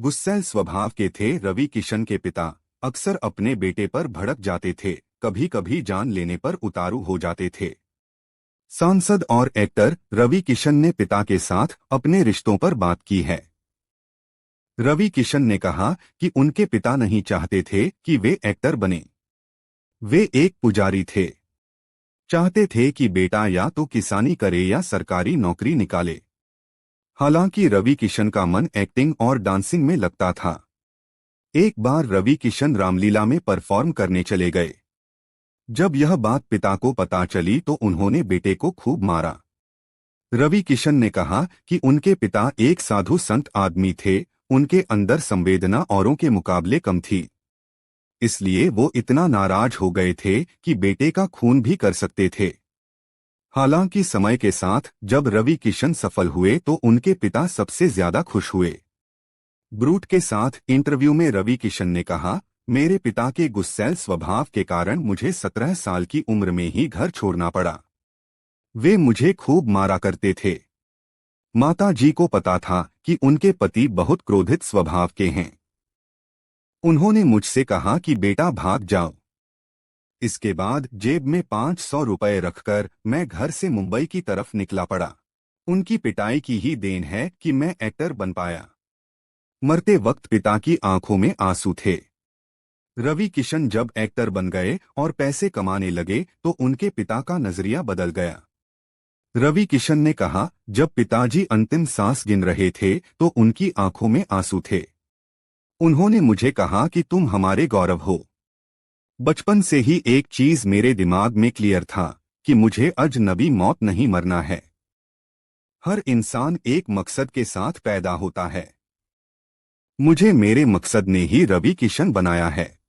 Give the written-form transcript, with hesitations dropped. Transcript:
गुस्सैल स्वभाव के थे रवि किशन के पिता। अक्सर अपने बेटे पर भड़क जाते थे, कभी कभी जान लेने पर उतारू हो जाते थे। सांसद और एक्टर रवि किशन ने पिता के साथ अपने रिश्तों पर बात की है। रवि किशन ने कहा कि उनके पिता नहीं चाहते थे कि वे एक्टर बने। वे एक पुजारी थे। चाहते थे कि बेटा या तो किसानी करे या सरकारी नौकरी निकाले। हालांकि रवि किशन का मन एक्टिंग और डांसिंग में लगता था। एक बार रवि किशन रामलीला में परफॉर्म करने चले गए। जब यह बात पिता को पता चली तो उन्होंने बेटे को खूब मारा। रवि किशन ने कहा कि उनके पिता एक साधु संत आदमी थे, उनके अंदर संवेदना औरों के मुकाबले कम थी। इसलिए वो इतना नाराज हो गए थे कि बेटे का खून भी कर सकते थे। हालांकि समय के साथ जब रवि किशन सफल हुए तो उनके पिता सबसे ज्यादा खुश हुए। ब्रूट के साथ इंटरव्यू में रवि किशन ने कहा, मेरे पिता के गुस्सैल स्वभाव के कारण मुझे 17 साल की उम्र में ही घर छोड़ना पड़ा। वे मुझे खूब मारा करते थे। माता जी को पता था कि उनके पति बहुत क्रोधित स्वभाव के हैं। उन्होंने मुझसे कहा कि बेटा भाग जाओ। इसके बाद जेब में 500 रुपए रखकर मैं घर से मुंबई की तरफ निकला पड़ा। उनकी पिटाई की ही देन है कि मैं एक्टर बन पाया। मरते वक्त पिता की आंखों में आंसू थे। रवि किशन जब एक्टर बन गए और पैसे कमाने लगे तो उनके पिता का नजरिया बदल गया। रवि किशन ने कहा, जब पिताजी अंतिम सांस गिन रहे थे तो उनकी आंखों में आंसू थे। उन्होंने मुझे कहा कि तुम हमारे गौरव हो। बचपन से ही एक चीज मेरे दिमाग में क्लियर था कि मुझे अजनबी मौत नहीं मरना है। हर इंसान एक मकसद के साथ पैदा होता है। मुझे मेरे मकसद ने ही रवि किशन बनाया है।